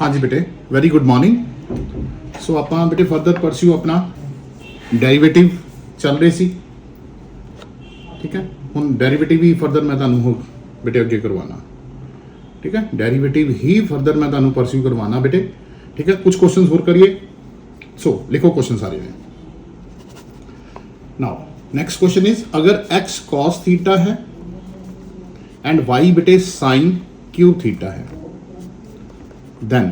हाँ जी बेटे, very good morning. सो ਆਪਾਂ बेटे फर्दर परस्यू अपना डेरिवेटिव चल रहे सी, ठीक है। ਹੁਣ डेरिवेटिव ही फर्दर मैं ਤੁਹਾਨੂੰ ਹੁਣ बेटे ਅੱਗੇ करवाना, ठीक है। डेरिवेटिव ही फर्दर मैं ਤੁਹਾਨੂੰ परस्यू करवाना बेटे, ठीक है। कुछ क्वेश्चन और करिए। सो लिखो क्वेश्चन सारे में। नाउ नेक्स्ट क्वेश्चन इज, अगर x cos थीटा है एंड y बेटे sin क्यूब थीटा है, देन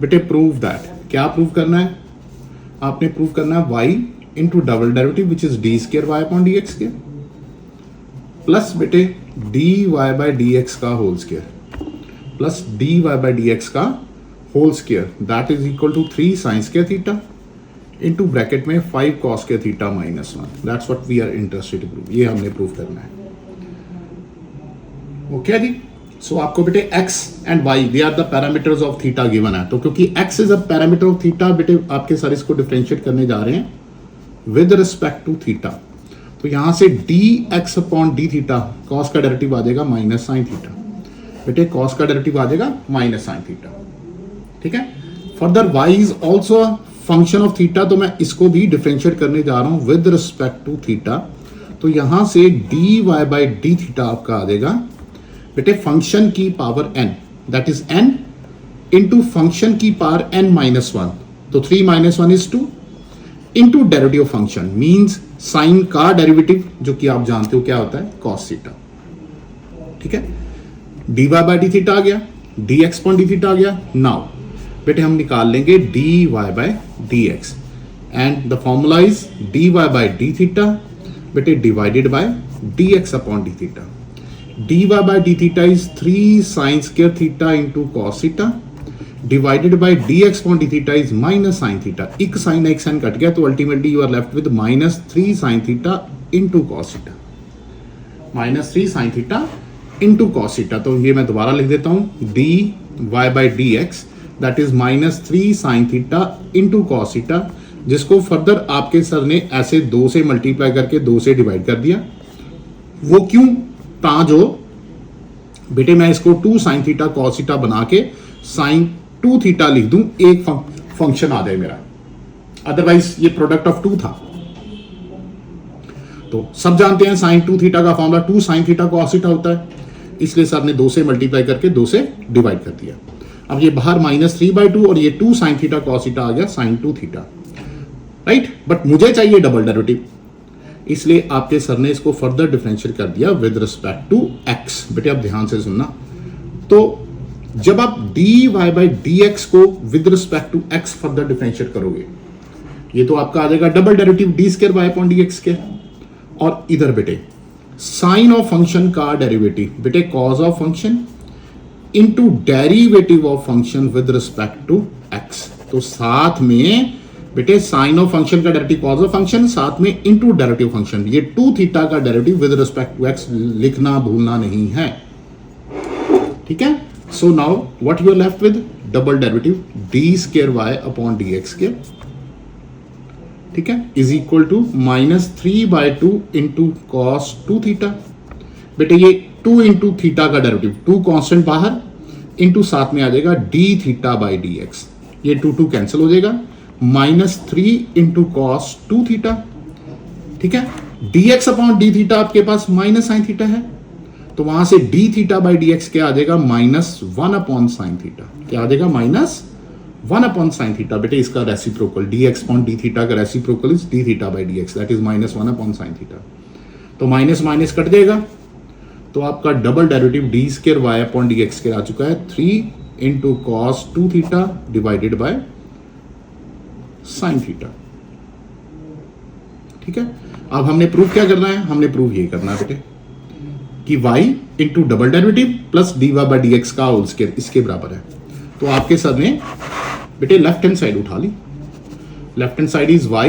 बेटे प्रूव दैट। क्या प्रूव करना है? आपने प्रूव करना है y into double derivative which is d square y upon D x square plus बेटे d Y by D x का whole square plus d Y by D x का whole square, that is equal to 3 sine square theta into bracket में 5 cos square theta minus 1। That's what we are interested to prove. ये हमने prove करना है। Okay जी। सो आपको बेटे x and y they are the parameters of theta given है। तो क्योंकि x is a parameter of theta बेटे, आपके सारे इसको डिफरेंशिएट करने जा रहे हैं विद रिस्पेक्ट टू थीटा। तो यहां से dx upon d theta, cos का डेरिवेटिव आ जाएगा माइनस साइन थीटा। बेटे कॉस का डेरिवेटिव आ जाएगा माइनस साइन थीटा, ठीक है। Further y is also function of theta, तो मैं इसको भी डिफरेंशिएट करने जा रहा हूं विद रिस्पेक्ट टू थीटा। तो यहां से dy बाई डी थीटा आपका आ जाएगा बेटे फंक्शन की power n, that is n into function की पावर n माइनस 1। तो 3 minus 1 is 2 into derivative function means sign का डेरिवेटिव, जो कि आप जानते हो क्या होता है, कॉस थीटा, ठीक है। dy बाई डी थीटा आ गया, dx पॉइंट डी थीटा आ गया। नाउ बेटे हम निकाल लेंगे dy by dx and the formula is dy by d theta बेटे divided by dx upon d theta. dy by d theta is 3 sin square theta into cos theta divided by dx upon d theta is minus sin theta। एक sin एक sin cut गया, तो ultimately you are left with minus 3 sin theta into cos theta, minus 3 sin theta into cos theta। तो ये मैं दोबारा लिख देता हूं, dy by dx that is minus 3 sin theta into cos theta, जिसको फर्दर आपके सर ने ऐसे 2 से मल्टीप्लाई करके 2 से डिवाइड कर दिया। वो क्यों? जो बेटे मैं इसको 2 साइन थीटा कॉस थीटा बना के साइन 2 थीटा लिख दूं, एक फंक्शन आ जाए मेरा, अदरवाइज ये प्रोडक्ट ऑफ 2 था। तो सब जानते हैं साइन 2 थीटा का formula 2 sine theta cos theta होता है, इसलिए सर ने 2 से मल्टीप्लाई करके 2 से डिवाइड कर दिया। अब ये बाहर माइनस 3/2 और ये 2 साइन थीटा कॉस थीटा आ गया साइन 2 थीटा, राइट। बट मुझे चाहिए डबल डेरिवेटिव, इसलिए आपके सर ने इसको फर्दर डिफरेंशिएट कर दिया विद रिस्पेक्ट टू x। बेटे आप ध्यान से सुनना, तो जब आप dy बाई dx को with respect to x further differentiate करोगे, ये तो आपका आ जाएगा double derivative D square Y upon D X के, और इधर बेटे साइन ऑफ फंक्शन का डेरिवेटिव बेटे cos of function into derivative of function with respect to x। तो साथ में बेटे साइन ऑफ फंक्शन का डेरिवेटिव कॉस ऑफ फंक्शन, साथ में इनटू डेरिवेटिव फंक्शन, ये 2 थीटा का derivative with respect to x लिखना भूलना नहीं है, ठीक है। So now what you are left with, double derivative D square Y upon D x square, ठीक है, is equal to minus 3/2 into cos 2 theta. बेटे ये 2 इंटू थीटा का डेरिवेटिव, 2 कॉन्स्टेंट बाहर इंटू साथ में आ जाएगा D theta by D x, ये 2 कैंसिल हो जाएगा, माइनस 3 इंटू कॉस 2 थीटा, ठीक है। dx अपॉन डी थीटा आपके पास माइनस साइन थीटा है, तो वहां से D theta by D x क्या आ जाएगा, -1 अपॉन साइन थीटा। क्या आ जाएगा, -1 अपॉन साइन थीटा। बेटे इसका reciprocal dx upon d theta का reciprocal is d theta by D x, that is -1 upon sine theta. तो माइनस माइनस कट जाएगा, तो आपका double derivative D square Y upon D x square आ चुका है 3 into cos 2 theta divided by sine theta, ठीक है। अब हमने प्रूफ क्या करना है, हमने प्रूफ ये करना है बेटे कि y into double derivative plus dy by D x का होल स्क्वायर इसके बराबर है। तो आपके सर ने बेटे लेफ्ट हैंड साइड उठा ली, left hand side is y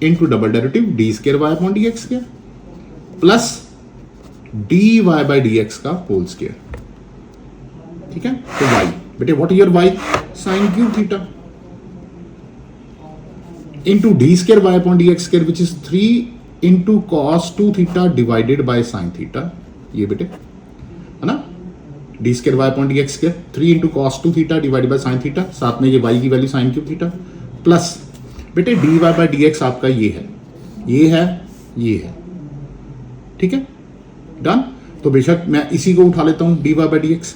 into double derivative D square Y upon D x square plus dy by D x का होल स्क्वायर, ठीक है। तो y बेटे what is your y, sine cube theta into d square y upon dx square which is 3 into cos 2 theta divided by sin theta, ये बेटे है ना, d square y upon D x square 3 into cos 2 theta divide by sine theta, साथ में ये y की value sine cube theta, plus बेटे d Y by D x आपका ये है, ये है, ये है, ठीक है, डन। तो बेशक मैं इसी को उठा लेता हूं d Y by D x,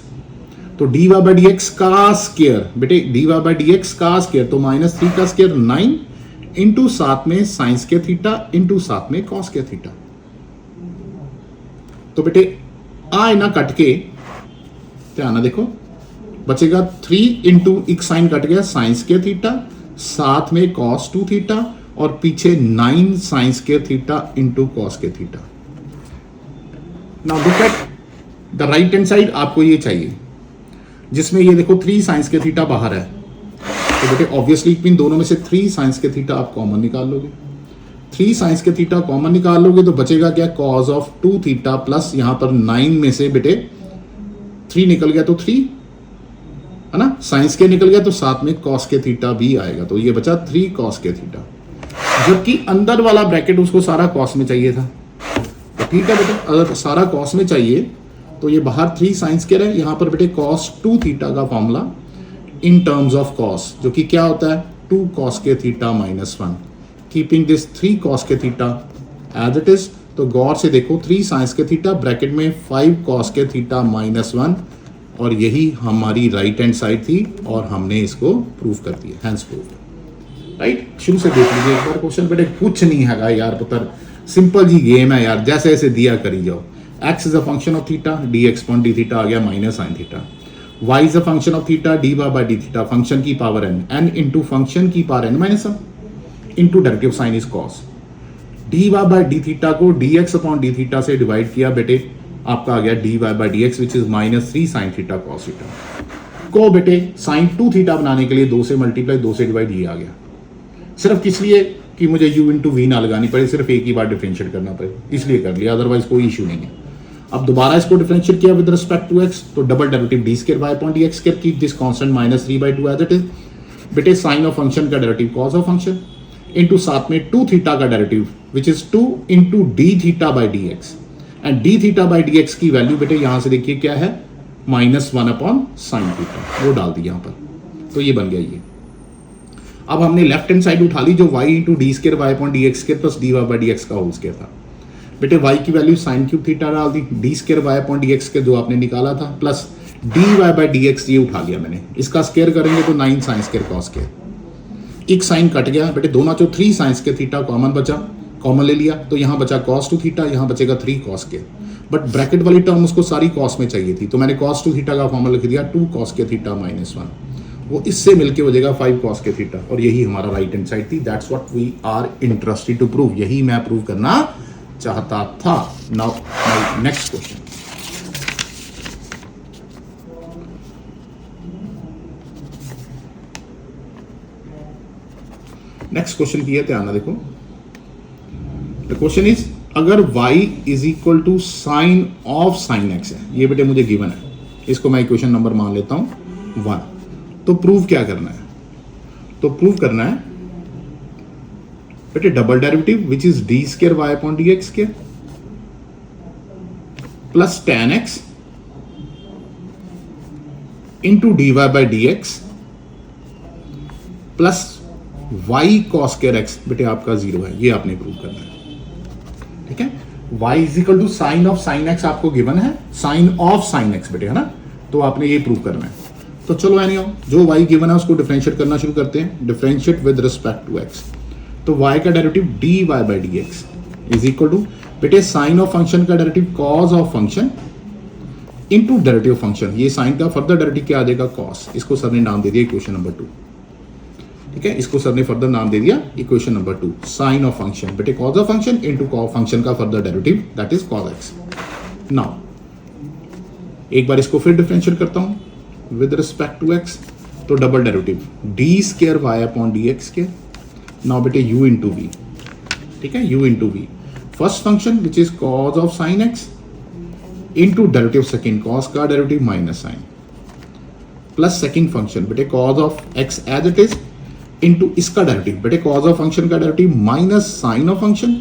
तो d Y by D x का स्केयर बेटे d Y by D x का स्केयर तो -3 का स्केयर 9 इंटू साथ में साइन स्केयर थीटा इंटू साथ में कॉस स्केयर थीटा। तो बेटे आ ना कट के ध्यान ना देखो, बचेगा 3 इंटू एक साइन कट गया साइन स्केयर थीटा, साथ में कॉस 2 थीटा और पीछे 9 sine square theta into cos square theta. Now look at the right hand side, आपको ये चाहिए जिसमें ये देखो 3 साइंस के थीटा बाहर है, तो बेटे ऑब्वियसली इन दोनों में से 3 साइंस के थीटा आप कॉमन निकाल लोगे, 3 साइंस के थीटा कॉमन निकाल लोगे तो बचेगा क्या, कॉस ऑफ 2 थीटा प्लस यहां पर 9 में से बेटे 3 निकल गया तो 3 है ना, साइंस के निकल गया तो साथ में कॉस के थीटा भी आएगा, तो ये बचा 3 कॉस के थीटा, जबकि अंदर वाला ब्रैकेट उसको सारा कॉस में चाहिए था। तो ठीक है बेटा, अगर सारा कॉस में चाहिए तो ये बाहर 3 साइंस के रहे, यहां पर बेटे कॉस 2 थीटा का formula in terms of cos, जो कि क्या होता है 2 कॉस के थीटा -1, कीपिंग दिस 3 कॉस के थीटा एज इट इज। तो गौर से देखो 3 साइंस के थीटा ब्रैकेट में 5 कॉस के थीटा -1, और यही हमारी राइट हैंड साइड थी और हमने इसको प्रूव कर दिया, हैंस प्रूव। राइट, शुरू से देख लीजिए एक बार क्वेश्चन, बेटे कुछ नहीं है यार पुत्र, सिंपल जी गेम है यार, जैसे ऐसे दिया करी जाओ। x is a function of theta, dx upon d theta आ गया minus sine theta, y is a function of theta, dy by d theta, function की पावर n इंटू फंक्शन की power n minus 1 into derivative sine is cos, dy by d theta को dx upon d theta से divide किया बेटे, आपका आ गया dy by dx which is -3 sine theta cos theta को बेटे साइन 2 थीटा बनाने के लिए 2 से मल्टीप्लाई 2 से डिवाइड ये आ गया, सिर्फ किस लिए कि मुझे u इंटू वी ना लगानी पड़े, सिर्फ एक ही बार डिफरेंशिएट करना पड़े, इसलिए कर लिया, अदरवाइज कोई इशू नहीं है। अब दोबारा इसको डिफरेंशिएट किया विद रिस्पेक्ट टू x, तो double derivative D square Y upon D x square, keep this constant -3/2 as it is, बेटे साइन ऑफ फंक्शन का derivative cos of function into साथ में 2 थीटा का derivative which is 2 into D theta by D X, and D theta by D x की value बेटे यहां से देखिए क्या है -1 अपॉन साइन थीटा, वो डाल दी यहां पर, तो ये बन गया ये। अब हमने लेफ्ट हैंड साइड उठा ली जो y into d square Y upon D x square plus d Y by D x का होल स्क्वायर था, बेटे y की वैल्यू साइन क्यूब थीटा डाल दी, d square Y upon D x जो आपने निकाला था plus d Y by D x ये उठा लिया मैंने, इसका स्क्वायर करेंगे तो 9 साइन स्क्वायर कॉस स्क्वायर, एक साइन कट गया बेटे, दोनों चो 3 साइन स्क्वायर थीटा कॉमन बचा, कॉमन ले लिया तो यहाँ बचा cos 2 थीटा, यहाँ बचेगा 3 कॉस स्क्वायर, बट ब्रैकेट वाली टर्म उसको सारी कॉस में चाहिए थी, तो मैंने cos 2 थीटा का फॉर्मूला लिख दिया 2 कॉस के थीटा -1, वो इससे मिलके हो जाएगा 5 कॉस के थीटा, और यही हमारा राइट हैंड साइड थी, that's what we are interested to prove, यही मैं प्रूव करना चाहता था। Now my next question, next question की है, ध्यान देखो, द क्वेश्चन इज अगर y is equal to sine of sine x है, ये बेटे मुझे गिवन है, इसको मैं इक्वेशन नंबर मान लेता हूं 1, तो प्रूव क्या करना है, तो प्रूव करना है बेटे double derivative which is D square Y upon D x square plus tan x into D Y by D x plus y cos square x, बेटे आपका 0 है, ये आपने प्रूव करना है, ठीक है। y is equal to sine of sine x आपको गिवन है, साइन ऑफ साइन x बेटे है ना, तो आपने ये प्रूव करना है, तो चलो एनी हाउ जो y गिवन है उसको डिफरेंशिएट करना शुरू करते हैं, differentiate with respect to x, तो y का derivative dy by D x is equal to बेटे साइन ऑफ फंक्शन का derivative cos of function into derivative function, ये साइन का फर्दर डेरिवेटिव क्या आ जाएगा cos, इसको सर ने नाम दे दिया इक्वेशन नंबर 2, ठीक है, इसको सर ने फर्दर नाम दे दिया equation number 2, sine of function बेटे cos of function into cos function का further derivative that is cos x। Now एक बार इसको फिर डिफरेंशिएट करता हूं विद रिस्पेक्ट टू x, तो double derivative D square Y upon D x square, now बेटे u इंटू वी, ठीक है, u into v, first function which is cos of sine x into derivative second cos का derivative minus sine plus second function बेटे cos of x as it is into इसका derivative बेटे cos of function का derivative minus sine of function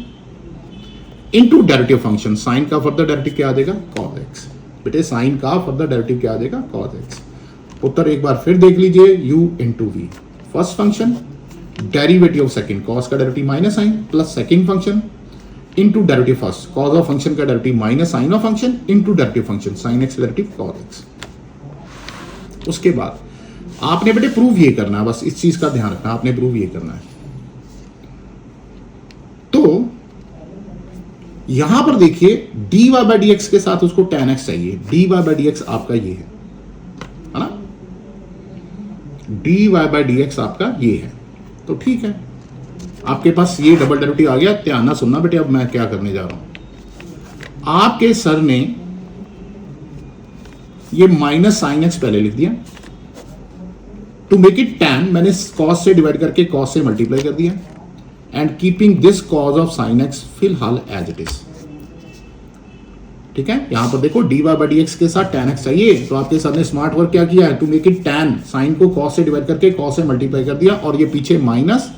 into derivative function, sine का further derivative क्या आ जाएगा cos x, बेटे साइन का फर्दर डेरिवेटिव क्या आ जाएगा, कॉस एक्स। उत्तर एक बार फिर देख लीजिए, u into v, first function derivative of second, cos का derivative minus sine, plus second function into derivative first, cos of function का derivative minus sine of function into derivative function, sine x derivative cos x. उसके बाद आपने बेटे prove ये करना है, बस इस चीज का ध्यान रखना, आपने प्रूव ये करना है। तो यहां पर देखिए dy बाई डी एक्स के साथ उसको tan x चाहिए, dy बाई डी एक्स आपका ये है ना, dy बाई डी एक्स आपका ये है। तो ठीक है, आपके पास ये डबल डेरिवेटिव आ गया। ध्यान ना सुनना बेटे, अब मैं क्या करने जा रहा हूं, आपके सर ने ये माइनस साइन एक्स पहले लिख दिया, टू मेक इट tan मैंने cos से डिवाइड करके cos से मल्टीप्लाई कर दिया, and keeping this cos of sin x फिलहाल एज इट इज। ठीक है, यहां पर देखो dy बाई डी एक्स के साथ tan x चाहिए, तो आपके सर ने स्मार्ट वर्क क्या किया है, to make it tan, sine को cos से डिवाइड करके cos से मल्टीप्लाई कर दिया, और ये पीछे माइनस,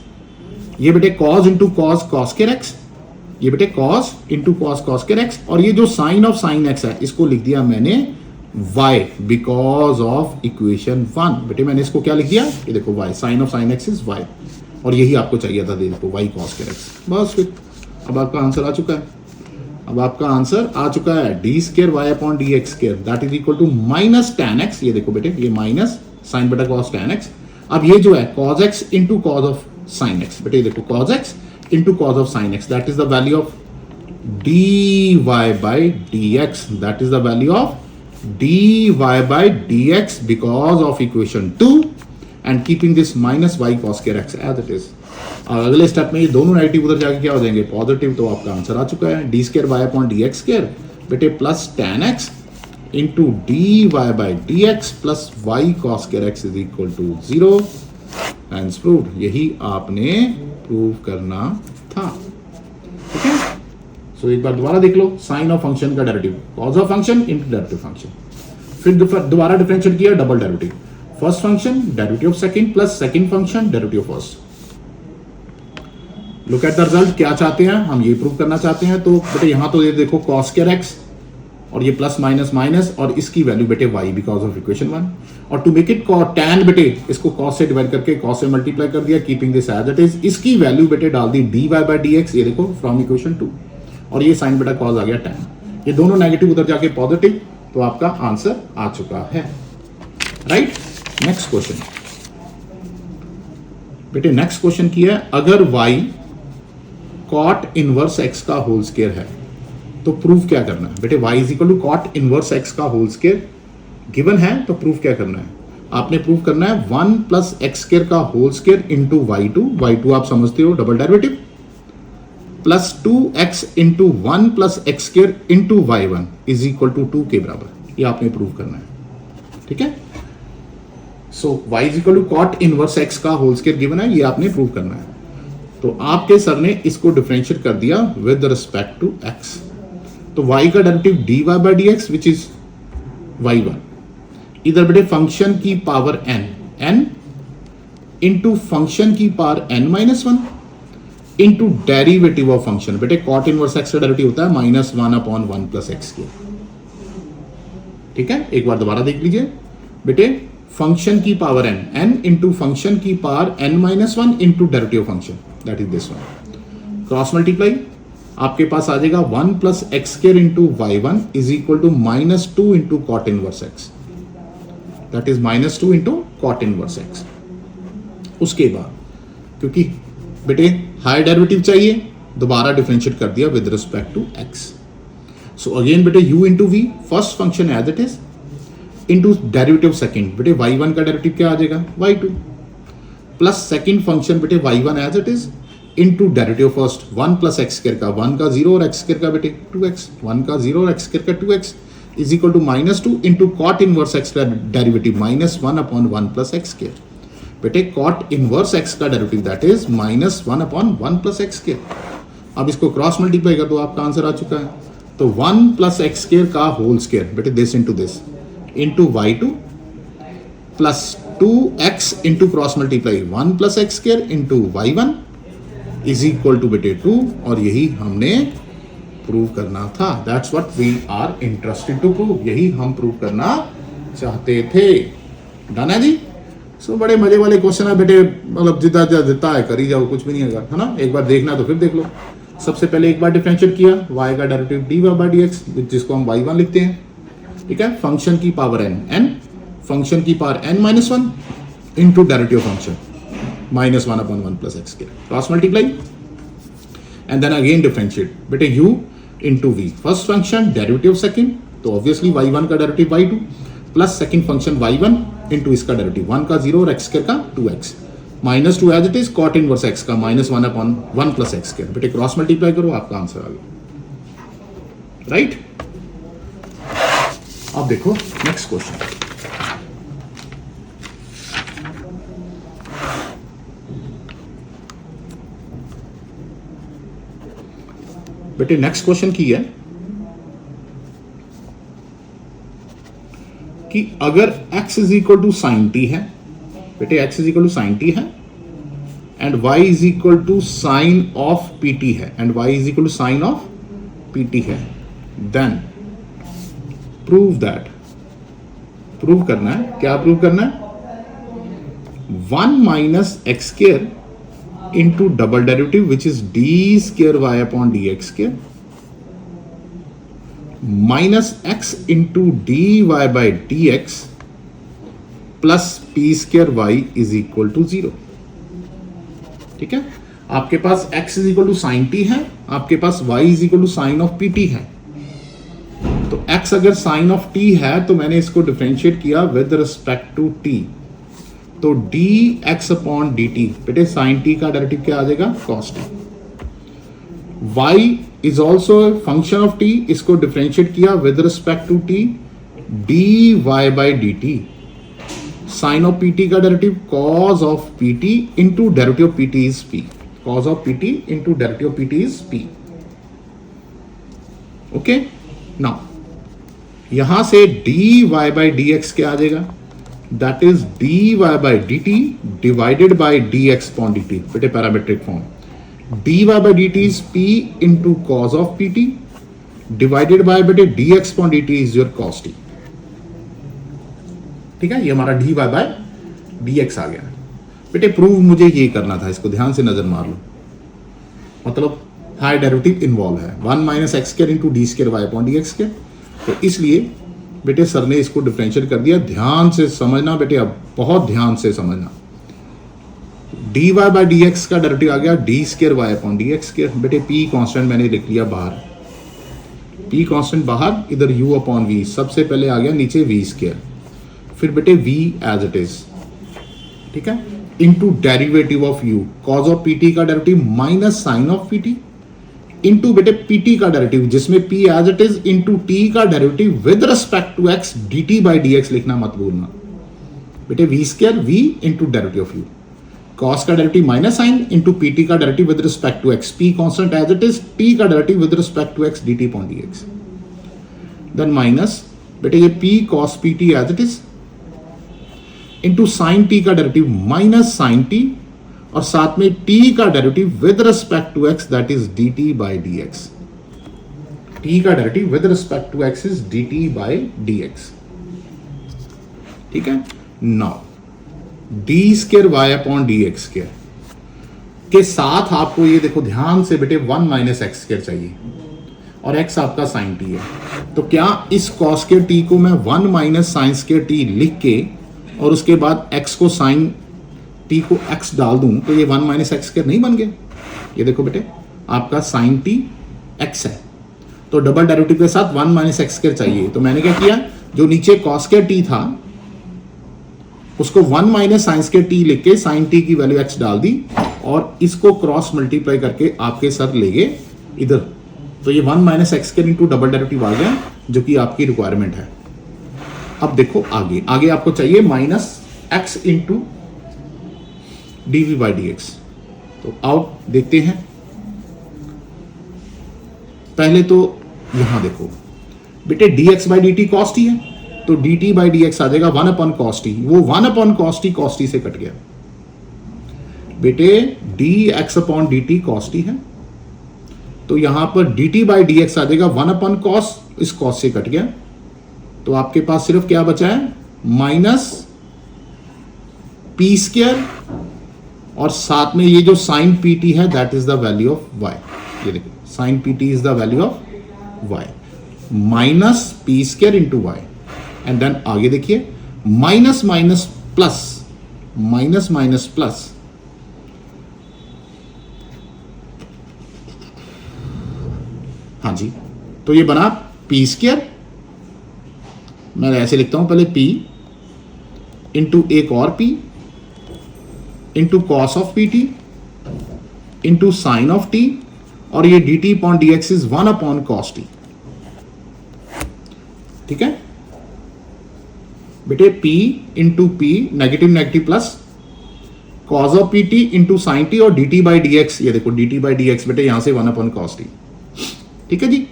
ये बेटे cos इंटू cos के x, ये बेटे cos इंटू cos के x, और ये जो साइन ऑफ sin x है इसको लिख दिया मैंने y बिकॉज ऑफ इक्वेशन 1। बेटे मैंने इसको क्या लिख दिया, ये देखो y, sine of sin x is y, और यही आपको चाहिए था, देखो y cos के x। बस फिर अब आपका आंसर आ चुका है, अब आपका आंसर आ चुका है, d square y upon D x square that is equal to minus tan x। ये देखो बेटे, ये माइनस साइन बटा cos tan x। अब ये जो है cos x into cos of sin x, बेटे देखो cos x into cos of sin x, that is the value of dy by D x, that is the value of dy by D x because of equation 2 and keeping this minus y cos के x as it is. और अगले step में ये दोनों negative उधर जाके क्या हो जाएंगे, पॉजिटिव। तो आपका आंसर आ चुका है, d square y upon D x square बेटे plus tan x into D Y by D x plus y cos के x is equal to 0 and proved. यही आपने प्रूव करना था। ठीक है, सो एक बार दोबारा देख लो, साइन ऑफ फंक्शन का derivative, cos of function into derivative function, फिर दोबारा डिफरेंशिएट किया double derivative, first function derivative of second plus second function derivative first. Look at the result, क्या चाहते हैं हम, ये प्रूव करना चाहते हैं। तो बेटे यहां तो ये देखो cos के x, और ये प्लस माइनस माइनस, और इसकी वैल्यू बेटे y बिकॉज ऑफ इक्वेशन 1, और टू मेक इट tan बेटे इसको cos से डिवाइड करके cos से मल्टीप्लाई कर दिया, keeping this as it is. इसकी वैल्यू बेटे डाल दी dy बाई डी एक्स, ये देखो फ्रॉम इक्वेशन 2, और ये साइन बेटा cos आ गया tan, ये दोनों नेगेटिव उधर जाके पॉजिटिव। तो आपका आंसर आ चुका है, राइट। नेक्स्ट क्वेश्चन बेटे, नेक्स्ट क्वेश्चन किया है, अगर y cot इनवर्स x का होल स्क्वायर है तो प्रूफ क्या करना है। बेटे y is equal to cot inverse x का होल स्क्वायर गिवन है, तो प्रूफ क्या करना है, आपने प्रूफ करना है 1 प्लस एक्स स्क्वायर का होल स्क्वायर इंटू y2 आप समझते हो double derivative, plus 2x into 1 plus x square into y1 is equal to 2 के बराबर। ये आपने प्रूव करना है। ठीक है, so y is equal to cot inverse x का होल स्क्वायर गिवन है, ये आपने प्रूव करना है। तो आपके सर ने इसको डिफरेंशिएट कर दिया विद रिस्पेक्ट टू x। तो y का derivative dy by D x which is y1, इधर बेटे फंक्शन की पावर n इंटू फंक्शन की power n minus 1 into derivative of function. बेटे cot इनवर्स x का डेरिवेटिव होता है माइनस 1 अपॉन 1 प्लस एक्स के। ठीक है, एक बार दोबारा देख लीजिए बेटे, फंक्शन की पावर n इंटू फंक्शन की power n minus 1 into derivative function, that is this one, cross multiply आपके पास आ जाएगा 1 plus x square into y1 is equal to minus 2 into cot inverse x, that is minus 2 into cot inverse x। उसके बाद क्योंकि बेटे higher derivative चाहिए, दोबारा डिफरेंशिएट कर दिया with respect to x। So again बेटे u into v, first function as it is, into derivative second, बेटे y1 का डेरिवेटिव क्या आ जाएगा y2, प्लस सेकंड फंक्शन बेटे y1 as it is into derivative first 1 plus x square का 1 का 0 और एक्स स्क्वायर का बेटे 2x, 1 का 0 और एक्स स्क्वायर का 2x is equal to minus 2 into cot inverse x का derivative minus 1 upon 1 plus x square. बेटे cot इनवर्स x का derivative that is minus 1 upon 1 plus x square. अब इसको क्रॉस मल्टीप्लाई कर दो, आपका आंसर आ चुका है। तो 1 प्लस एक्स स्क्वायर का होल स्क्वायर बेटे this into this into y2 plus 2x into cross multiply 1 plus x square into y1 is equal to बेटे 2, और यही हमने प्रूव करना था। That's what we are interested to prove, यही हम प्रूव करना चाहते थे। डन है जी। सो बड़े मजे वाले क्वेश्चन है बेटे, मतलब जितना जितना है कर ही जाओ, कुछ भी नहीं है ना। एक बार देखना तो फिर देख लो। सबसे पहले एक बार डिफरेंशिएट किया y का डेरिवेटिव dy/dx, जिसको हम y1 लिखते हैं, ठीक है। फंक्शन की पावर n, फंक्शन की power n-1 into derivative function -1/1 plus x के cross multiply and then again differentiate बेटे u into v, first function derivative second, तो ऑब्वियसली y1 का derivative y2 plus second function y1 into इसका derivative 1 का 0 और x square का 2x -2 as it is cot inverse x का -1/1 plus x square. बेटे cross multiply करो, आपका आंसर आ गया, राइट। अब देखो नेक्स्ट क्वेश्चन। बेटे नेक्स्ट क्वेश्चन की है कि अगर x is equal to sine t है, बेटे x is equal to sine t है and y is equal to sine of p t है, and y is equal to sine of p t है, then prove that, prove करना है, क्या prove करना है, 1 minus x square into double derivative which is D square Y upon D x square minus x into D Y by D x plus p square y is equal to 0। ठीक है, आपके पास x is equal to sine t है, आपके पास y is equal to sine of p t है। तो x अगर साइन ऑफ t है तो मैंने इसको डिफरेंशिएट किया विद रिस्पेक्ट टू t, तो dx अपॉन dt, बेटे साइन t का डेरिवेटिव क्या आ जाएगा, cos t। y is also function of t, इसको डिफरेंशिएट किया with respect to t, dy by dt, sine of pt का derivative cos of pt into derivative pt is p, cos of pt into derivative pt is p। Okay, now यहां से dy by dx क्या आ जाएगा, that is dy by dt divided by dx upon dt, बेटे parametric form, dy by dt is p into cos of pt divided by बेटे dx upon dt is your cos t। ठीक है, ये हमारा dy by dx आ गया। बेटे prove मुझे ये करना था, इसको ध्यान से नजर मार लो, मतलब हाई डेरिवेटिव इन्वॉल्व है, 1 minus x square into d square Y upon D x square. तो इसलिए बेटे सर ने इसको डिफरेंशिएट कर दिया। ध्यान से समझना बेटे, अब बहुत ध्यान से समझना, dy बाई डी एक्स का डेरिवेटिव आ गया d square Y upon D x square. बेटे p कांस्टेंट मैंने लिख लिया बाहर, p कांस्टेंट बाहर, इधर u अपॉन v, सबसे पहले आ गया नीचे v स्क्वायर, फिर बेटे v एज इट इज, ठीक है, into derivative of u, cos of pt का derivative minus sine of pt into बेटे pt का डेरिवेटिव जिसमें p as it is into t का derivative with respect to x dt by dx लिखना मत भूलना बेटे, v square v into derivative of u, cos का derivative minus sine into pt का derivative with respect to x, p constant as it is, t का derivative with respect to x dt upon dx, then minus बेटे ये p cos pt as it is into sine t का derivative minus sine t और साथ में t का derivative with respect to x that is dt by dx, t का derivative with respect to x is dt by dx। ठीक है, now d square Y upon D x square के साथ आपको ये देखो ध्यान से बेटे 1 माइनस एक्स स्क्वायर चाहिए और x आपका साइन t है। तो क्या इस कॉस स्क्वायर t को मैं 1 माइनस साइन स्क्वायर t लिख के और उसके बाद x को साइन t को x डाल दूं तो ये 1 माइनस एक्स स्क्वायर नहीं बन गया। ये देखो बेटे आपका साइन t x है, तो डबल डेरिवेटिव के साथ 1 माइनस एक्स स्क्वायर चाहिए। तो मैंने क्या किया, जो नीचे कॉस स्क्वायर t था उसको 1 माइनस साइन स्क्वायर t लिख के साइन t की वैल्यू x डाल दी और इसको क्रॉस मल्टीप्लाई करके आपके सर ले गए इधर, तो ये 1 minus x square into double derivative आ गया जो कि आपकी रिक्वायरमेंट है। अब देखो आगे, आगे आपको चाहिए minus x into d v by D x. तो आओ देखते हैं, पहले तो यहां देखो बेटे dx by D T cos t है, तो dt बाई डी एक्स आ जाएगा 1 अपॉन कॉस टी, वो 1 अपॉन कॉस टी से कट गया बेटे, dx upon dt cos t है, तो यहां पर dt बाई डी एक्स आ जाएगा 1 अपॉन कॉस, इस कॉस से कट गया, तो आपके पास सिर्फ क्या बचा है माइनस पी स्क्वायर, और साथ में ये जो साइन पी टी है that is the value of y. ये देखिए sine p t is the value of y, minus p square into y. And then आगे देखिए minus minus plus, minus minus plus, हाँ जी, तो ये बना पी स्क्वायर, मैं ऐसे लिखता हूं पहले पी इंटू एक और p into cos of p t into sine of t, और ये d t upon D x is 1 upon cos t. ठीक है बेटे, p into p negative negative plus cos of p t into sine t, और d t by D x, ये देखो d t by D x बेटे यहां से 1 upon cos t. ठीक है जी,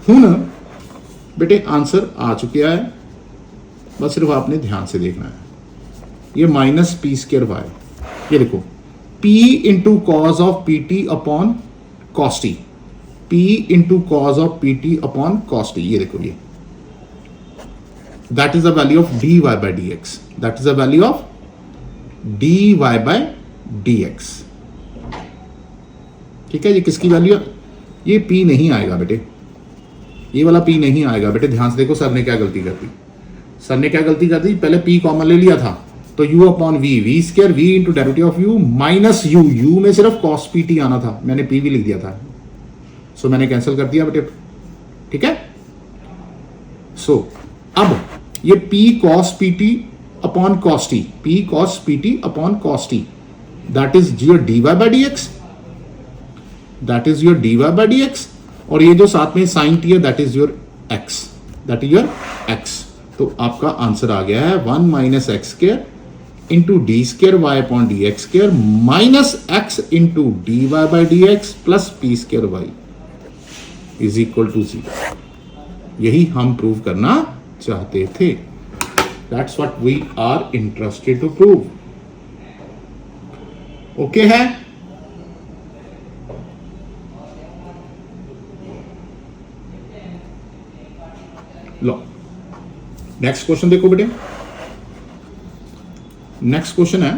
हुन बेटे आंसर आ चुका है, बस सिर्फ आपने ध्यान से देखना है। ये माइनस पी स्क्वायर वाई, ये देखो p into cos of p T upon cos T, p into cos of p T upon cos T, ये देखो ये that is the value of dy by D x, that is the value of dy by D x. ठीक है, ये किसकी value है? ये p नहीं आएगा बेटे, ये वाला p नहीं आएगा बेटे, ध्यान से देखो सर ने क्या गलती कर दी। सर ने क्या गलती कर दी, पहले p कॉमन ले लिया था तो u upon v, v square v into derivative of u minus u, u में सिर्फ cos pt आना था, मैंने p भी लिख दिया था, सो मैंने कैंसिल कर दिया बेटे। ठीक है, सो अब ये p cos pt upon cos t, p cos pt upon cos t, that is your dy by D x, that is your dy by D x, और ये जो साथ में sin t है that is your x, that is your x। तो आपका answer आ गया है 1 minus x square into d square Y upon D x square minus x into D Y by D x plus p square y is equal to 0। यही हम prove करना चाहते थे, that's what we are interested to prove. Okay है, लो next question देखो बेटे। Next question है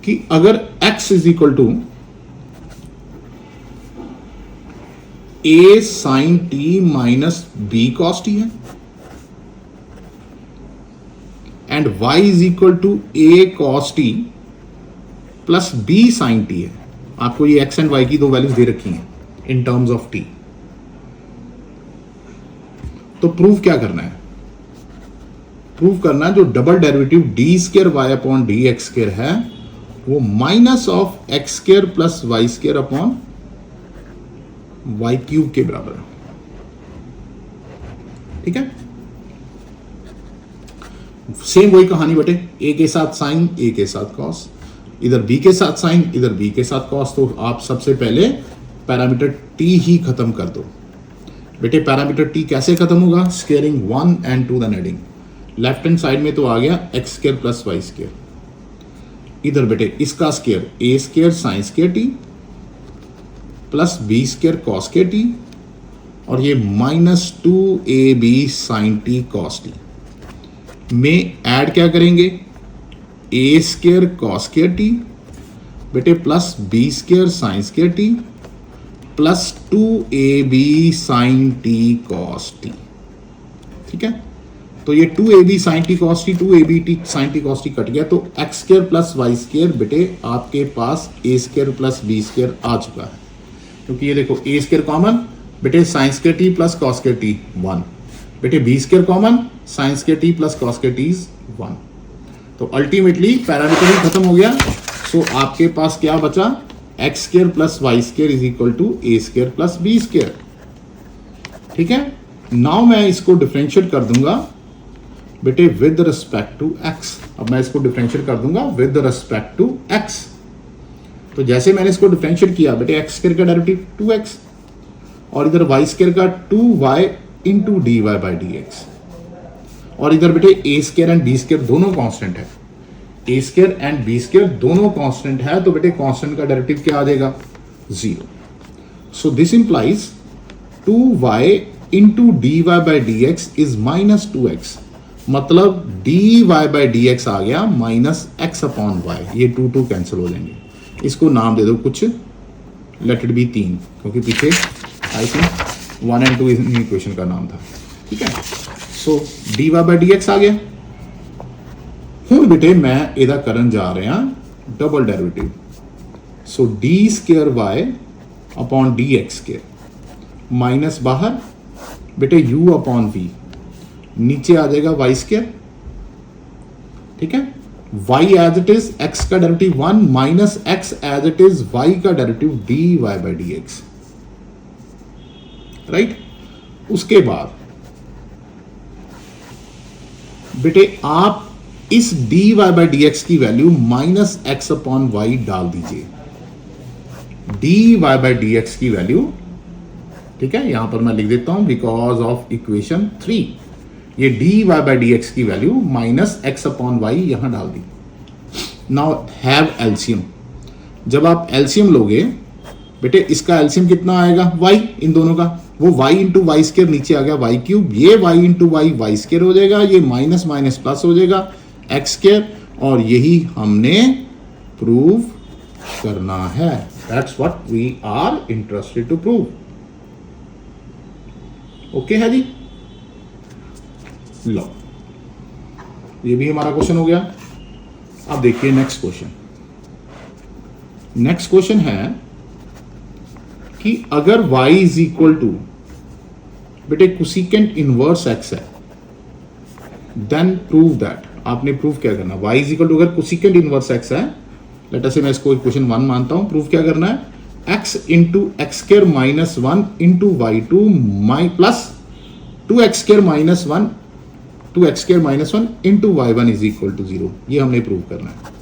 कि अगर x is equal to a sine t minus b cos t है and y is equal to a cos t plus b sine t है। आपको ये x एंड y की दो वैल्यूज दे रखी हैं इन टर्म्स ऑफ t, तो प्रूव क्या करना है? प्रूव करना है जो double derivative D square Y upon D x square है वो minus of x square plus y square upon y cube के बराबर है। ठीक है, सेम वही कहानी बेटे, ए के साथ साइन ए के साथ कॉस, इधर बी के साथ साइन इधर बी के साथ कॉस। तो आप सबसे पहले पैरामीटर टी ही खत्म कर दो बेटे। पैरामीटर टी कैसे खत्म होगा? Squaring 1 and 2 then adding. Left hand side में तो आ गया x square plus y square, इधर बेटे इसका square a square sine square t plus b square cos के टी, और ये minus 2ab sine t cos t में ऐड क्या करेंगे? ए स्क्वायर कॉस के टी बेटे plus b square sine square t plus 2ab sine t cos t. ठीक है, तो ये 2ab sine t cos t 2ab t sine t cos t cut गया, तो x square plus y square बेटे आपके पास a square plus b square आ चुका है, क्योंकि ये देखो ए स्क्वायर कॉमन बेटे sine square t plus cos square t 1, बेटे b square common sine square t plus cos square t is 1। तो अल्टीमेटली पैरामीटर ही खत्म हो गया। सो आपके पास क्या बचा? X square plus y square is equal to a square plus b square. ठीक है, नाउ मैं इसको डिफरेंशिएट कर दूंगा बेटे विद रिस्पेक्ट टू एक्स। अब मैं इसको डिफरेंशिएट कर दूंगा विद रिस्पेक्ट टू एक्स। तो जैसे मैंने इसको डिफरेंशिएट किया बेटे एक्स स्क्वायर का डेरिवेटिव 2x और इधर वाई स्क्वायर का 2y into D Y by D x, और इधर बेटे a square and b square दोनों कांस्टेंट है। A square and b square दोनों कांस्टेंट है, तो बेटे कांस्टेंट का डेरिवेटिव क्या आ जाएगा? 0. So this implies 2y into D Y by D x is minus 2x, मतलब d Y by D x आ गया माइनस एक्स अपॉन वाई. ये 2 कैंसिल हो जाएंगे. इसको नाम दे दो कुछ, लेट इट बी 3, क्योंकि पीछे आई थिंक 1 एंड 2 इक्वेशन का नाम था. ठीक है. So d Y by D x आ गया. हुण बेटे मैं ਇਹਦਾ ਕਰਨ ਜਾ ਰਿਹਾ double derivative. So d square Y upon D x square, minus बाहर बेटे u अपॉन v, नीचे आ जाएगा वाई स्क्वायर. ठीक है. y as it is x का derivative 1 minus x as it is y का derivative dy by D x. Right. उसके बाद बेटे आप इस dy बाई डी एक्स की value minus x upon y डाल दीजिए. dy बाई डी एक्स की वैल्यू, ठीक है, यहां पर मैं लिख देता हूं बिकॉज ऑफ इक्वेशन 3. ये dy बाई डी एक्स की value minus x upon y यहां डाल दी. Now have LCM. जब आप एलसीएम लोगे बेटे, इसका एलसीएम कितना आएगा? y, इन दोनों का. वो y इंटू वाई स्क्वायर नीचे आ गया y क्यूब, ये y इंटू वाई स्क्वायर हो जाएगा, ये माइनस माइनस प्लस हो जाएगा एक्स स्क्वायर, और यही हमने प्रूव करना है. That's what we are interested to prove. Okay है जी. लो, ये भी हमारा क्वेश्चन हो गया. अब देखिए नेक्स्ट क्वेश्चन. नेक्स्ट क्वेश्चन है कि अगर y इज इक्वल टू बेटे कोसिकेंट इनवर्स x है, देन प्रूव दैट. आपने प्रूफ क्या करना? y इज इक्वल टू अगर कोसिकेंट इनवर्स x है, लेट अस से मैं इसको इक्वेशन 1 मानता हूं. प्रूफ क्या करना है? x into x square minus 1 into y two my plus 2x square minus 1 2x square minus 1 into y one is equal to 0. ये हमने प्रूव करना है.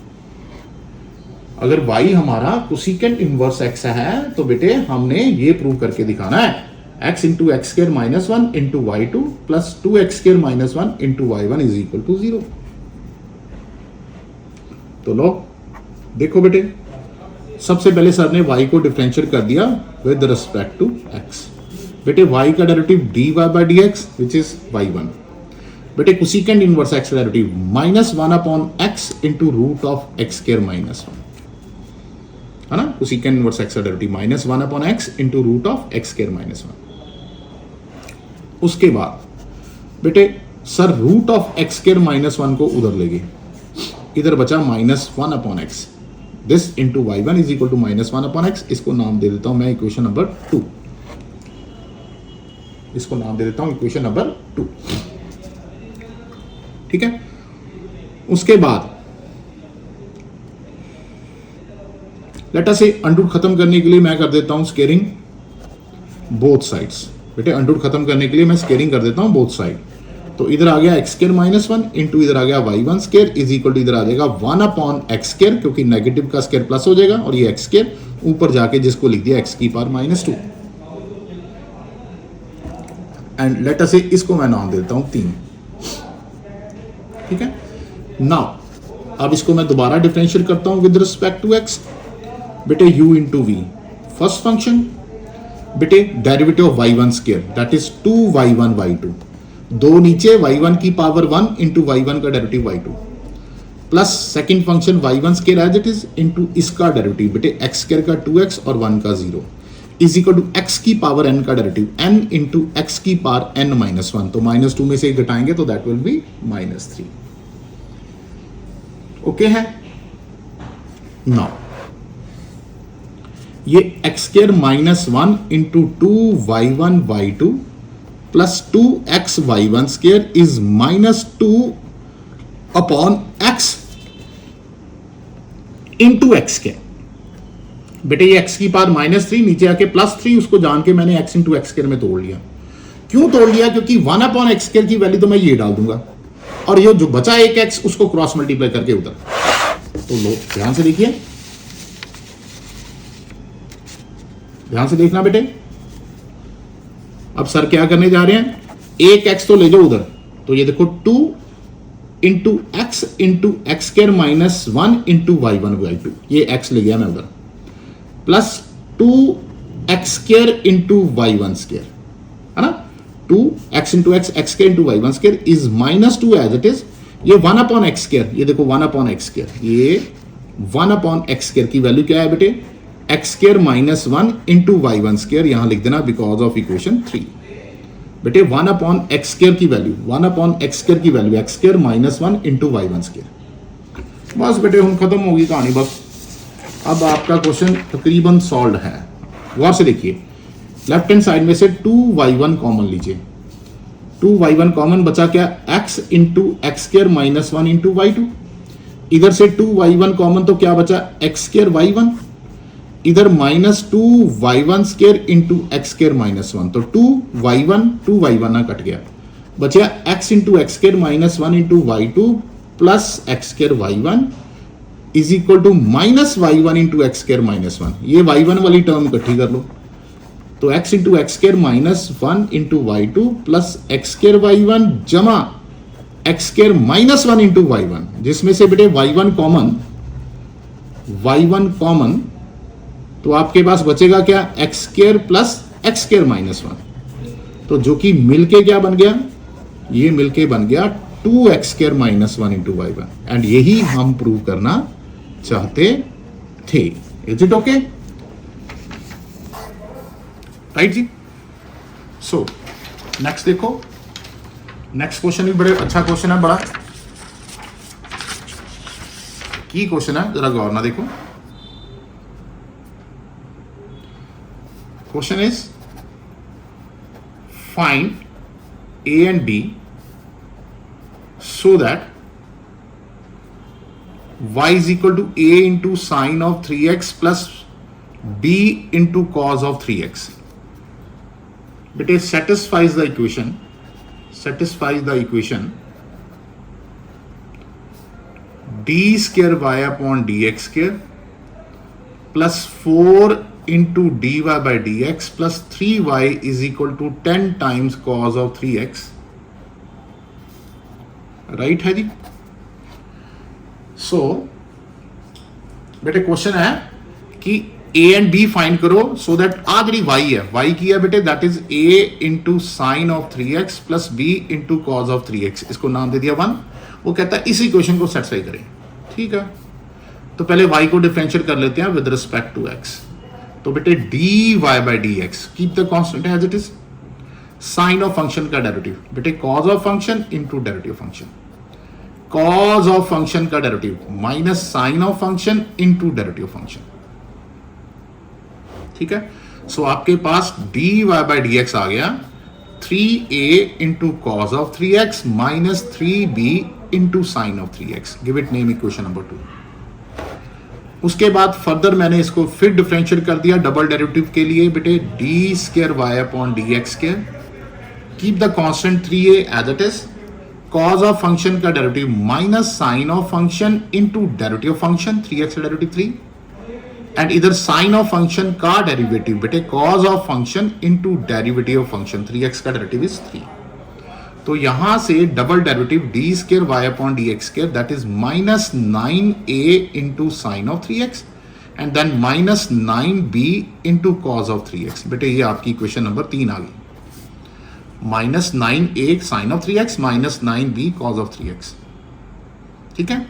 अगर y हमारा कोसिकेंट इनवर्स x है तो बेटे हमने ये प्रूव करके दिखाना है. x into x square minus 1 into y two plus 2x square minus 1 into y one is equal to 0. तो लो देखो बेटे, सबसे पहले सर ने y को डिफरेंशिएट कर दिया विद रिस्पेक्ट टू x. बेटे y का derivative dy by D x which is y1. बेटे cosecant inverse x derivative minus 1 upon x into root of x square minus 1, है ना. Cosecant inverse x derivative minus 1 upon x into root of x square minus 1. उसके बाद बेटे sir root of x square minus 1 को उधर ले गए, इधर बचा minus 1 upon x. This into y one is equal to minus 1 upon x. इसको नाम दे देता हूं मैं इक्वेशन नंबर 2. इसको नाम दे देता हूं इक्वेशन नंबर 2. ठीक है. उसके बाद लेट अस से अंडर खत्म करने के लिए मैं कर देता हूं स्केयरिंग बोथ साइड्स. बेटे अंडर खत्म करने के लिए मैं स्केयरिंग कर देता हूं बोथ साइड. तो इधर आ गया एक्स स्क्वायर माइनस 1 इंटू इधर आ गया y one square is equal to इधर आ जाएगा 1 अपॉन एक्स स्क्वायर, क्योंकि नेगेटिव का स्क्वायर प्लस हो जाएगा, और ये एक्स स्क्वायर ऊपर जाके जिसको लिख दिया एक्स की power minus 2. And let us से इसको मैं नाम देता हूं 3. ठीक है. नाउ अब इसको मैं दोबारा डिफरेंशिएट करता हूं विद रिस्पेक्ट टू एक्स. बेटे u into v first function, बेटे derivative of y one square that is 2y1 y2, दो नीचे y1 की पावर 1 इंटू y1 का derivative y2 plus second function y1 square as it is into इसका derivative बेटे x square का 2x और 1 का 0 इज इक्वल टू x की पावर n का डेरिवेटिव n इंटू x की पावर n माइनस 1. तो माइनस 2 में से एक घटाएंगे तो that will be minus 3. Okay है. नाउ ये x square minus 1 into 2y1 y2 plus 2x y1 square is minus 2 upon x into x square. बेटे ये x की पावर माइनस 3 नीचे आके प्लस 3, उसको जान के मैंने x इंटू एक्स स्क्वायर में तोड़ लिया. क्यों तोड़ लिया? क्योंकि 1 अपॉन एक्स स्क्वायर की वैल्यू तो मैं ये डाल दूंगा, और ये जो बचा एक x उसको क्रॉस मल्टीप्लाई करके उधर. तो लो ध्यान से देखिए, ध्यान से देखना बेटे. अब सर क्या करने जा रहे हैं, एक x तो ले जाओ उधर, तो ये देखो 2 into x square minus 1 into y1 y2, ये x ले गया मैं उधर, plus 2x square into y1 square, है ना, 2x into x square into y1 square is minus 2 as it is, ये 1 अपॉन एक्स स्क्र, ये देखो 1 अपॉन एक्स स्क्र, ये 1 अपॉन एक्स स्क्र की वैल्यू क्या है बेटे, x square minus 1 into y1 square, यहां लिख देना बिकॉज ऑफ इक्वेशन 3। बेटे 1 अपॉन एक्स स्क्र की वैल्यू, 1 अपॉन एक्स स्क्र की value x square minus 1 into y1 square. बस बेटे हम खत्म होगी कहानी बस। अब आपका क्वेश्चन तकरीबन सॉल्व है, गौर से देखिए, लेफ्ट हैंड साइड में से 2y1 कॉमन लीजिए, 2y1 कॉमन बचा क्या, x into x square minus 1 into y2, इधर से 2y1 कॉमन तो क्या बचा, एक्स स्क्र y1, इधर minus 2y1 square into x square minus 1, तो 2y1 ना कट गया, बचा x into x square minus 1 into y2 plus x square y1 is equal to minus y1 into x square minus 1, ये y1 वाली term इकट्ठी कर लो, तो x into x square minus 1 into y2 plus x square y1 जमा x square minus 1 into y1, जिसमें से बेटे y1 common, तो आपके पास बचेगा क्या, x square plus x square minus 1, तो जो कि मिलके क्या बन गया, ये मिलके बन गया 2x square minus 1 into y1, and यही हम प्रूव करना चाहते थे। इज इट ओके, राइट जी। सो नेक्स्ट देखो, नेक्स्ट क्वेश्चन भी बड़े अच्छा क्वेश्चन है, बड़ा की क्वेश्चन है, जरा गौर ना देखो। Question is, find A and B so that y is equal to A into sine of 3x plus B into cos of 3x. But it satisfies the equation d square y upon dx square plus 4 into dy by dx plus 3y is equal to 10 times cos of 3x, right है जी। सो बेटे question है कि a and b find करो so that आ जी y है, y की है बेटे, that is a into sine of 3x plus b into cos of 3x, इसको नाम दे दिया 1। वो कहता है इस इक्वेशन को सेटिस्फाई करें, ठीक है, तो पहले y को डिफरेंशिएट कर लेते हैं विद रिस्पेक्ट टू x, तो बेटे dy by dx keep the constant as it is, sine of function का डेरिवेटिव बेटे cos of function into derivative function, cos of function का derivative minus sine of function into derivative function, ठीक है। सो आपके पास dy by dx आ गया 3a into cos of 3x minus 3b into sine of 3x, give it name equation number 2। उसके बाद further मैंने इसको फिर डिफरेंशिएट कर दिया डबल डेरिवेटिव के लिए बेटे, d square Y upon D x square, keep the constant 3a as it is, cos of function का derivative minus sine of function into derivative function 3x का डेरिवेटिव 3, एंड इधर sine of function का derivative बेटे cos of function into derivative function 3x का derivative is 3, तो यहां से double derivative D square Y upon D x square that is minus 9a into sine of 3x and then minus 9b into cos of 3x, बेटे ये आपकी equation number 3 आ गई, minus 9a sine of 3x minus 9b cos of 3x, ठीक है।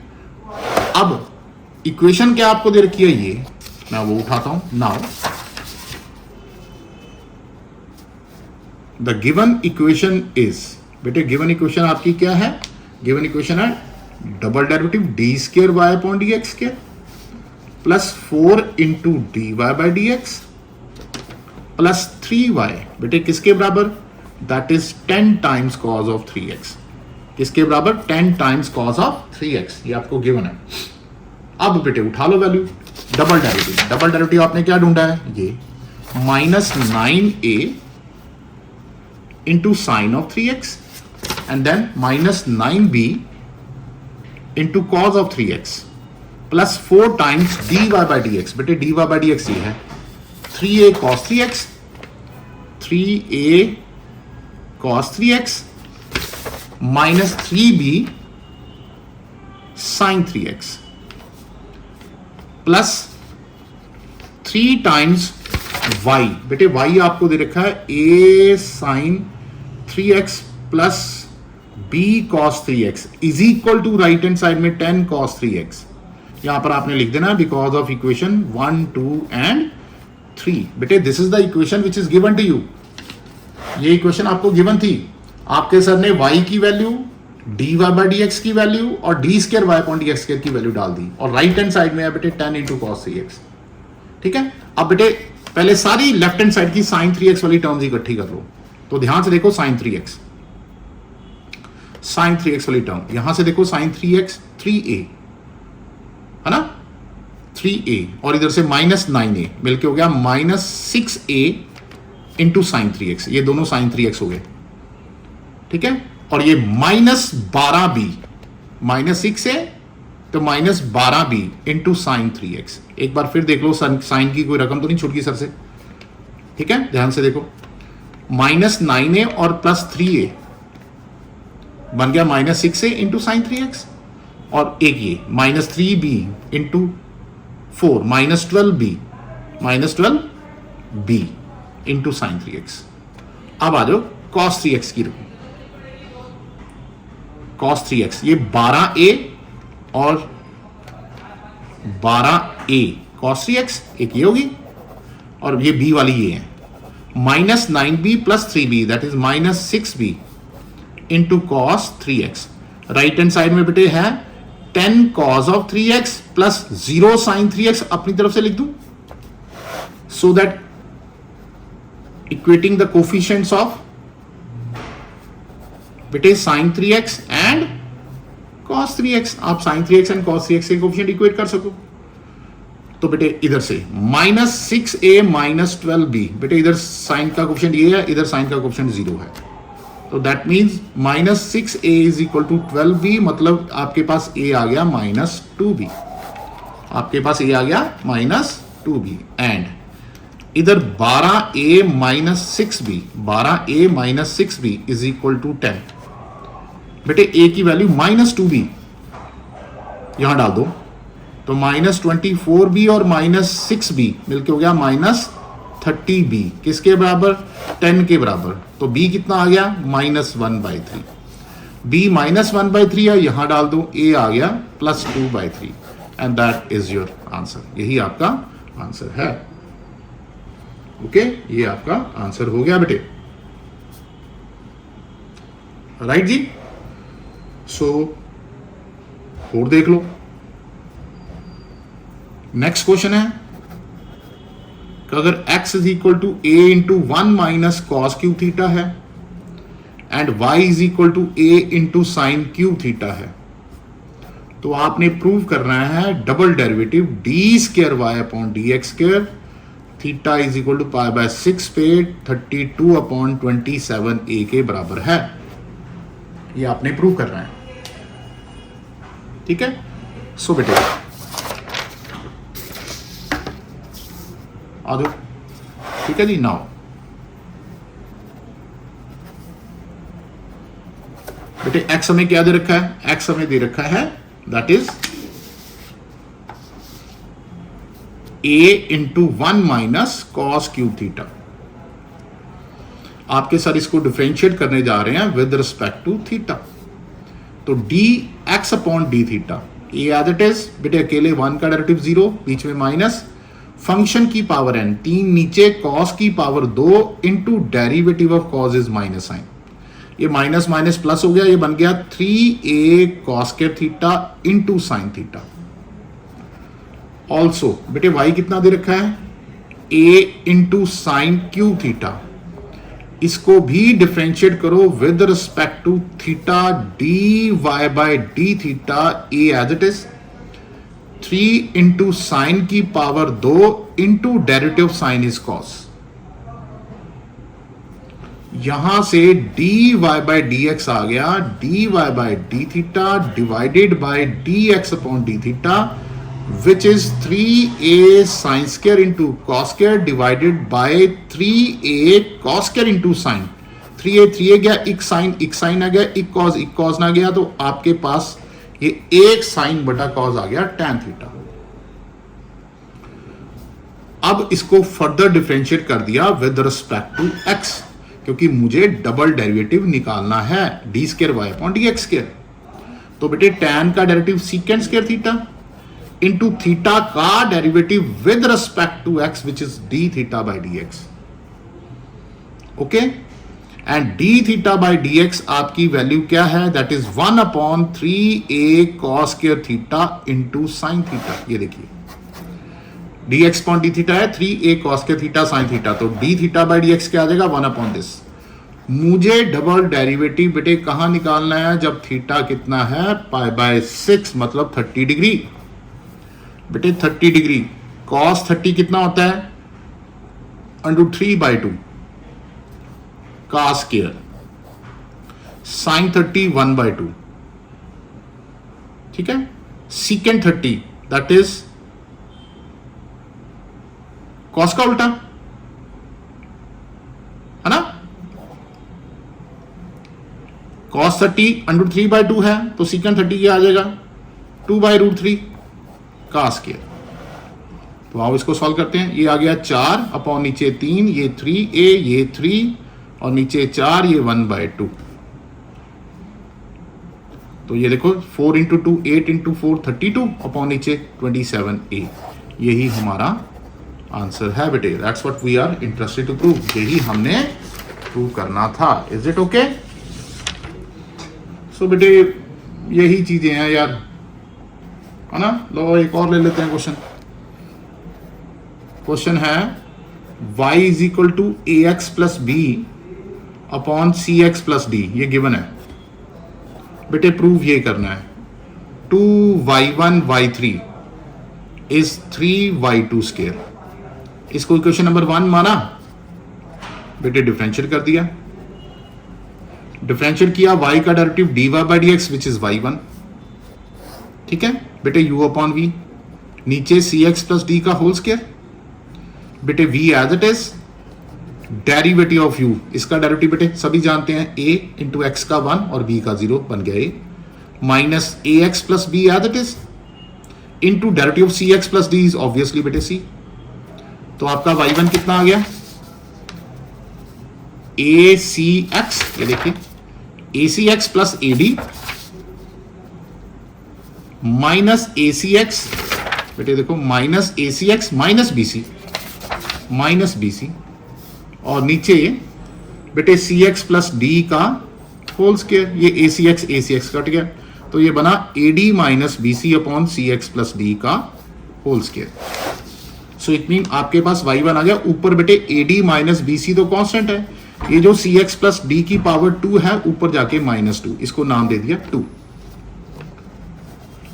अब equation क्या आपको दे रखी है, ये मैं वो उठाता हूं। Now the given equation is, बेटे गिवन इक्वेशन आपकी क्या है, गिवन इक्वेशन है double derivative D square Y upon D x square plus 4 into D Y by D x plus 3y, बेटे किसके बराबर, that is 10 times cos of 3x, किसके बराबर 10 टाइम्स कॉज ऑफ 3x, ये आपको गिवन है। अब बेटे उठा लो वैल्यू, डबल डेरिवेटिव आपने क्या ढूंढा है, ये minus 9a into sine of 3x and then minus 9b into cos of 3x plus 4 times dy by dx, बेटे dy by dx ये है 3a cos 3x, 3a cos 3x minus 3b sine 3x plus 3 times y। बेटे y आपको दे रखा है a sine 3x plus b cos 3x is equal to right hand side में 10 cos 3x। यहां पर आपने लिख देना बिकॉज ऑफ इक्वेशन 1, 2 एंड 3। बेटे this is the equation which is given to you. ये इक्वेशन आपको गिवन थी, आपके सर ने y की वैल्यू dy बाई dx की वैल्यू और d square y upon dx square की वैल्यू डाल दी और राइट हैंड साइड में है बेटे 10 इंटू cos 3x। ठीक है, अब बेटे पहले सारी लेफ्ट हैंड साइड की साइन 3x वाली टर्म्स इकट्ठी कर लो। तो ध्यान से देखो साइन 3x वाली टर्म, यहां से देखो साइन 3x 3a है ना, 3a और इधर से माइनस 9a मिलके हो गया minus 6a into sine 3x। ये दोनों साइन 3x हो गए। ठीक है, और ये माइनस 12b, माइनस 6a तो minus 12b into sine 3x। एक बार फिर देख लो साइन की कोई रकम तो नहीं छूट गई सर से। ठीक है, ध्यान से देखो माइनस 9a और प्लस 3a बन गया minus 6a into sine 3x और एक ये minus 3b into 4 minus 12b into sine 3x। अब आ जाओ cos 3x की रकम, cos 3x ये 12a और 12a cos 3x एक ये होगी और ये b वाली ये है minus 9b plus 3b that is minus 6b into cos 3x। Right hand side में बेटे है 10 cos of 3x plus 0 sin 3x अपनी तरफ से लिख दूं so that equating the coefficients of बेटे sin 3x and cos 3x। आप sin 3x and cos 3x के कोफिशिएंट इक्वेट कर सको। तो बेटे इधर से माइनस 6a माइनस 12b, बेटे इधर साइन का कोफिशिएंट ये है, इधर साइन का कोफिशिएंट 0 है। तो that means minus 6a is equal to 12b, मतलब आपके पास a आ गया माइनस 2b, आपके पास a आ गया माइनस 2b एंड इधर 12a minus 6b, 12a minus 6b is equal to 10। बेटे a की वैल्यू माइनस 2b यहां डाल दो तो माइनस 24b और माइनस 6b मिलके हो गया माइनस 30b, किसके बराबर 10 के बराबर। तो b कितना आ गया माइनस 1/3, b माइनस 1/3 है, यहां डाल दो a आ गया plus 2/3 and that is your answer. यही आपका आंसर है। ओके ये आपका आंसर हो गया बेटे, राइट जी। सो और देख लो नेक्स्ट क्वेश्चन है कि अगर x is equal to a into 1 minus cos cube theta है and y is equal to a into sine cube theta है, तो आपने प्रूव करना है double derivative d square y upon D x square theta is equal to pi by 6 पे 32 upon 27a के बराबर है। ये आपने प्रूव करना है। ठीक है, सो बेटे आ जाओ। ठीक है जी, नाउ बेटे x हमें क्या दे रखा है, x हमें दे रखा है that is a into 1 minus cos cube theta. आपके सर इसको डिफरेंशिएट करने जा रहे हैं विद रिस्पेक्ट टू थीटा। तो d x upon d theta ये एज इट इज बेटे अकेले 1 का डेरिवेटिव 0, बीच में माइनस फंक्शन की पावर n 3 नीचे कॉस की power 2 into derivative of cos is minus sine. ये माइनस माइनस प्लस हो गया, ये बन गया 3a cos square theta into sine theta. Also बेटे y कितना दे रखा है a into sine cube theta, इसको भी डिफरेंशिएट करो with respect to theta d y by d theta a as it is 3 into sine की power 2 into derivative sine is cos. यहां से dy बाय dx आ गया dy by d theta divided by dx upon d theta which is 3a sin square into cos square divided by 3a cos square into sin। 3a गया, एक sign आ गया, एक cos ना गया, तो आपके पास ये एक साइन बटा कॉस आ गया tan थीटा। अब इसको फर्दर डिफरेंशिएट कर दिया विद रिस्पेक्ट टू x, क्योंकि मुझे डबल डेरिवेटिव निकालना है d square Y upon D x square. तो बेटे tan का derivative secant square theta into theta का derivative with respect to x which is d theta by D x. Okay, and D theta by D x आपकी value क्या है? That is 1/3a cos square theta into sine theta. ये देखिए d x point d theta है 3a cos square theta sine theta, तो D theta by D x क्या आ जाएगा? 1/this। मुझे डबल डेरिवेटिव बेटे कहां निकालना है? जब थीटा कितना है? π/6 मतलब 30 डिग्री। बेटे 30 डिग्री cos 30 कितना होता है? √3/2 का स्क्वायर, साइन 30 1/2, ठीक है। सीकेंड 30 दैट इज कॉस का उल्टा, है ना। cos 30 √3/2 है, तो सीकेंड 30 क्या आ जाएगा? 2/√3 का स्क्वायर। तो आओ इसको सॉल्व करते हैं। ये आ गया 4 अपॉन नीचे 3, ये 3a, ये 3 और नीचे 4, ये 1/2। तो ये देखो 4 × 2 8 × 4 32 अपॉन नीचे 27a। यही हमारा आंसर है बेटे। That's what we are interested to prove. यही हमने प्रूव करना था। Is it okay? सो बेटे यही चीजें हैं यार, है ना। लो एक और ले लेते हैं क्वेश्चन। क्वेश्चन है y = ax + b upon cx + d। ये गिवन है बेटे, प्रूव ये करना है। 2y1 y3 is 3y2²। इसको इक्वेशन नंबर 1 माना बेटे, डिफरेंशिएट कर दिया। डिफरेंशिएट किया, y का derivative dy/dx which is y1, ठीक है बेटे, u/v नीचे cx + d का होल स्क्वायर। बेटे v as it is, derivative of u, इसका डेरिवेटिव बेटे सभी जानते हैं a × x का 1 और b का 0 बन गया, minus ax + b as it is into derivative of cx + d is obviously बेटे c। तो आपका y1 कितना आ गया? acx, ये देखिए acx + ad माइनस acx, बेटे देखो माइनस acx माइनस bc और नीचे बेटे cx + d का होल स्क्वायर। ये acx कट गया, तो ये बना ad - bc upon cx + d का whole square. So it mean आपके पास y1 आ गया। ऊपर बेटे ad - bc तो कांस्टेंट है, ये जो cx + d की पावर 2 है ऊपर जाके -2, इसको नाम दे दिया 2।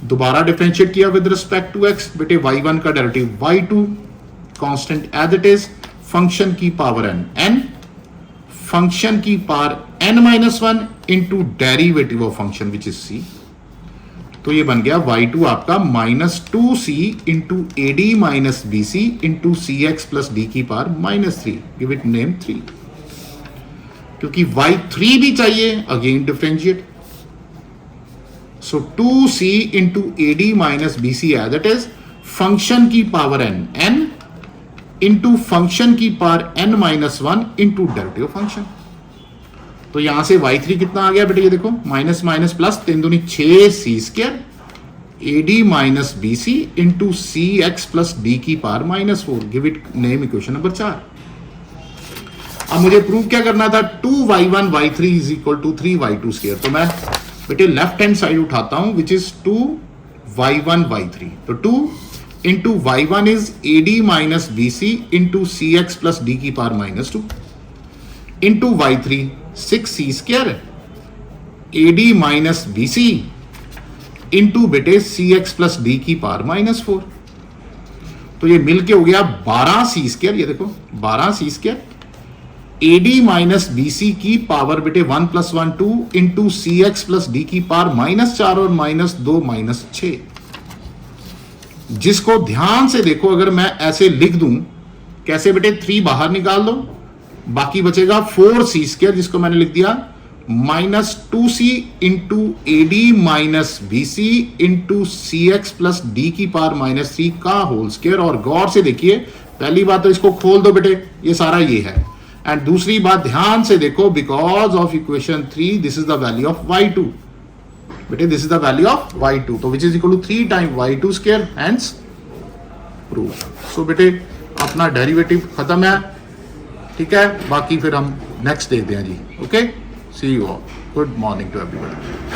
दोबारा डिफरेंशिएट किया विद रिस्पेक्ट टू x, बेटे y1 का derivative y2 constant as it is, function की पावर n, फंक्शन की power n-1 into derivative of function which is c। तो ये बन गया y2 आपका -2c into ad - bc into cx + d की पावर -3, गिव इट नेम 3। क्योंकि y3 भी चाहिए, again differentiate. So 2c into ad - bc as it is, function की पावर n इंटू फंक्शन की power n-1 into derivative function. तो यहां से y3 कितना आ गया बेटे? ये देखो माइनस माइनस प्लस 3 दूनी 6c² ad - bc into cx + d की power -4, give it name equation number 4। अब मुझे प्रूव क्या करना था? 2y1 y3 = 3y2²। तो मैं बेटे लेफ्ट हैंड साइड उठाता हूं विच इज 2y1 y3। तो 2 into y1 is ad - bc into cx + d की power -2 into y3 6c² ad - bc into बेटे cx + d की पावर -4। तो ये मिलके हो गया 12c²। ये देखो 12c² ad - bc की पावर बेटे 1 + 1 2 इंटू cx + d की पावर -4 और -2 -6। जिसको ध्यान से देखो, अगर मैं ऐसे लिख दूं, कैसे बेटे 3 बाहर निकाल दो, बाकी बचेगा 4c² जिसको मैंने लिख दिया minus 2c into AD minus BC into CX plus D की पावर माइनस 3 का होल स्क्वायर। और गौर से देखिए, पहली बात तो इसको खोल दो बेटे, ये सारा ये है। एंड दूसरी बात ध्यान से देखो, because of equation 3 this is the value of y2 बेटे, this is the value of y2, तो which is equal to 3 time y2 square, hence prove. So बेटे अपना डेरिवेटिव खत्म है, ठीक है। बाकी फिर हम नेक्स्ट देखते हैं जी। Okay, see you all, good morning to everybody.